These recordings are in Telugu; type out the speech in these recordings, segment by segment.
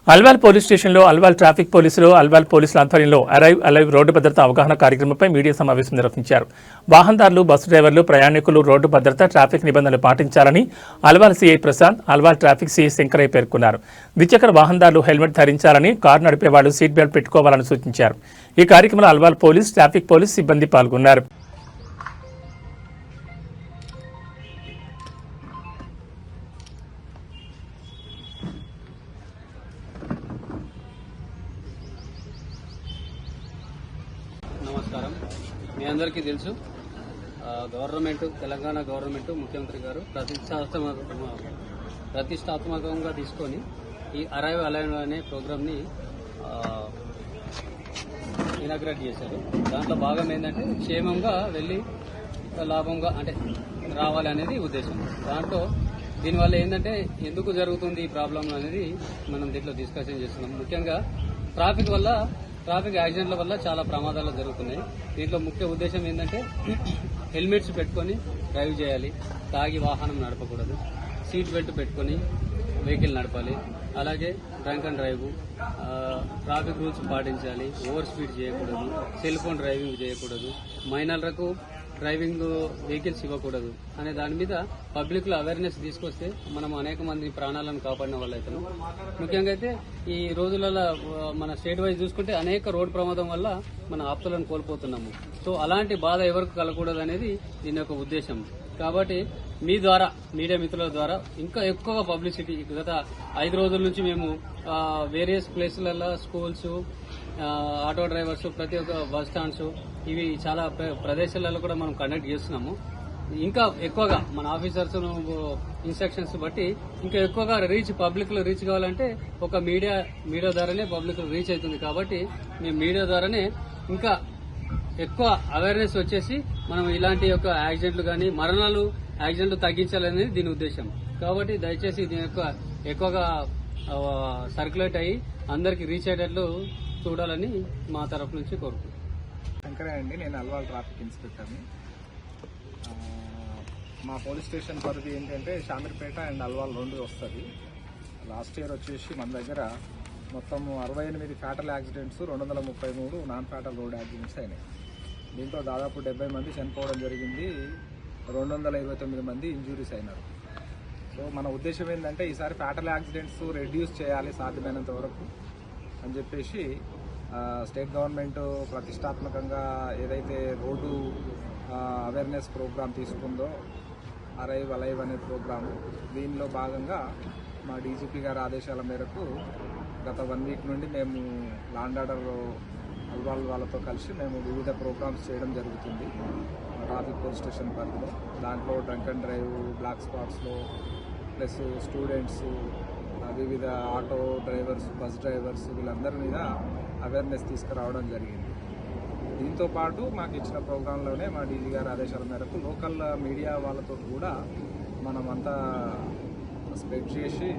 అల్వాల్ పోలీస్ స్టేషన్లో అల్వాల్ ట్రాఫిక్ పోలీసులు అల్వాల్ పోలీసుల ఆధ్వర్యంలో అరైవ్ అలైవ్ రోడ్డు భద్రతా అవగాహన కార్యక్రమంపై మీడియా సమావేశం నిర్వహించారు. వాహనదారులు, బస్సు డ్రైవర్లు, ప్రయాణికులు రోడ్డు భద్రత, ట్రాఫిక్ నిబంధనలు పాటించాలని Alwal CI Prasad, Alwal traffic CI Shankaraiah పేర్కొన్నారు. ద్విచక్ర వాహనదారులు హెల్మెట్ ధరించాలని, కారు నడిపేవాళ్లు సీట్ బెల్ట్ పెట్టుకోవాలని సూచించారు. ఈ కార్యక్రమంలో అల్వాల్ పోలీస్, ట్రాఫిక్ పోలీస్ సిబ్బంది పాల్గొన్నారు. నమస్కారం. మీ అందరికీ తెలుసు, గవర్నమెంట్, తెలంగాణ గవర్నమెంట్, ముఖ్యమంత్రి గారు ప్రతిష్టాత్మకంగా తీసుకొని ఈ అరైవ్ అలైవ్ అనే ప్రోగ్రామ్ని ఇనాగ్రేట్ చేశారు. దాంట్లో భాగం ఏంటంటే క్షేమంగా వెళ్ళి లాభంగా అంటే రావాలి అనేది ఉద్దేశం. దాంట్లో దీనివల్ల ఏంటంటే ఎందుకు జరుగుతుంది ఈ ప్రాబ్లం అనేది మనం దీంట్లో డిస్కషన్ చేస్తున్నాం. ముఖ్యంగా ట్రాఫిక్ యాక్సిడెంట్ల వల్ల చాలా ప్రమాదాలు జరుగుతున్నాయి. దీంట్లో ముఖ్య ఉద్దేశం ఏంటంటే హెల్మెట్స్ పెట్టుకొని డ్రైవ్ చేయాలి, తాగి వాహనం నడపకూడదు, సీట్ బెల్ట్ పెట్టుకొని వెహికల్ నడపాలి, అలాగే drunk and drive, traffic rules పాటించాలి, ఓవర్ స్పీడ్ చేయకూడదు, సెల్ ఫోన్ డ్రైవింగ్ చేయకూడదు, మైనర్లకు డ్రైవింగ్ వెహికల్స్ ఇవ్వకూడదు అనే దాని మీద పబ్లిక్ లో అవేర్నెస్ తీసుకొస్తే మనం అనేక మంది ప్రాణాలను కాపాడిన వాళ్ళు అవుతాం. ముఖ్యంగా అయితే ఈ రోజులలో మన స్టేట్ వైజ్ చూసుకుంటే అనేక రోడ్డు ప్రమాదం వల్ల మన ఆప్తులను కోల్పోతున్నాము. సో అలాంటి బాధ ఎవరికి కలగకూడదు అనేది దీని యొక్క ఉద్దేశం. కాబట్టి మీ ద్వారా, మీడియా మిత్రుల ద్వారా ఇంకా ఎక్కువగా పబ్లిసిటీ, గత 5 రోజుల నుంచి మేము వేరియస్ ప్లేసులలో స్కూల్స్, ఆటో డ్రైవర్స్, ప్రతి ఒక్క బస్ స్టాండ్స్, ఇవి చాలా ప్రదేశాలలో కూడా మనం కండక్ట్ చేస్తున్నాము. ఇంకా ఎక్కువగా మన ఆఫీసర్స్ ఇన్స్ట్రక్షన్స్ బట్టి ఇంకా ఎక్కువగా పబ్లిక్ లో రీచ్ కావాలంటే ఒక మీడియా ద్వారానే పబ్లిక్ రీచ్ అవుతుంది. కాబట్టి మేము మీడియా ద్వారానే ఇంకా ఎక్కువ అవేర్నెస్ వచ్చేసి మనం ఇలాంటి యొక్క యాక్సిడెంట్లు కానీ యాక్సిడెంట్లు తగ్గించాలనేది దీని ఉద్దేశం. కాబట్టి దయచేసి దీని యొక్క ఎక్కువగా సర్క్యులేట్ అయ్యి అందరికి రీచ్ అయ్యేటట్లు చూడాలని మా తరఫు నుంచి కోరుకుంటున్నాం. శంకరయ్య అండి, నేను అల్వాల్ ట్రాఫిక్ ఇన్స్పెక్టర్ని. మా పోలీస్ స్టేషన్ పరిధి ఏంటంటే షామీర్పేట అండ్ అల్వాల్ 2 వస్తుంది. లాస్ట్ ఇయర్ వచ్చేసి మన దగ్గర మొత్తం 68 fatal accidents, 233 non fatal road accidents అయినాయి. దీంట్లో దాదాపు 70 మంది చనిపోవడం జరిగింది, 229 మంది ఇంజూరీస్ అయినారు. సో మన ఉద్దేశం ఏంటంటే ఈసారి ఫ్యాటల్ యాక్సిడెంట్స్ రెడ్యూస్ చేయాలి సాధ్యమైనంత వరకు అని చెప్పేసి స్టేట్ గవర్నమెంట్ ప్రతిష్టాత్మకంగా ఏదైతే రోడ్డు అవేర్నెస్ ప్రోగ్రామ్ తీసుకుందో అరైవ్ అలైవ్ అనే ప్రోగ్రాము, దీనిలో భాగంగా మా డీజీపీ గారి ఆదేశాల మేరకు గత 1 వీక్ నుండి మేము లాండ్ ఆర్డర్ అల్వాల్ వాళ్ళతో కలిసి మేము వివిధ ప్రోగ్రామ్స్ చేయడం జరుగుతుంది ట్రాఫిక్ పోలీస్ స్టేషన్ పరిధిలో. దాంట్లో డ్రంక్ అండ్ డ్రైవ్, బ్లాక్ స్పాట్స్లో, ప్లస్ స్టూడెంట్స్, వివిధ ఆటో డ్రైవర్స్, బస్ డ్రైవర్స్, వీళ్ళందరి మీద అవేర్నెస్ తీసుకురావడం జరిగింది. దీంతో పాటు మాకు ఇచ్చిన ప్రోగ్రాంలోనే మా డీజీ గారి ఆదేశాల మేరకు లోకల్ మీడియా వాళ్ళతో కూడా మనమంతా స్ప్రెడ్ చేసి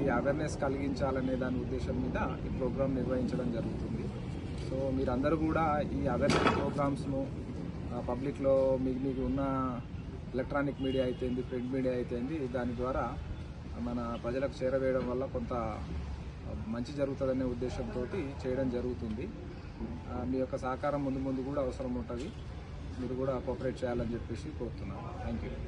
ఈ అవేర్నెస్ కలిగించాలనే దాని ఉద్దేశం మీద ఈ ప్రోగ్రాం నిర్వహించడం జరుగుతుంది. సో మీరందరూ కూడా ఈ అవేర్నెస్ ప్రోగ్రామ్స్ను పబ్లిక్లో మీకు ఉన్న ఎలక్ట్రానిక్ మీడియా అయితేంది, ప్రింట్ మీడియా అయితేంది, దాని ద్వారా మన ప్రజలకు చేరవేయడం వల్ల కొంత మంచి జరుగుతుందనే ఉద్దేశంతో చేయడం జరుగుతుంది. మీ యొక్క సహకారం ముందు కూడా అవసరం ఉంటుంది. మీరు కూడా కోఆపరేట్ చేయాలని చెప్పేసి కోరుతున్నాను. Thank you.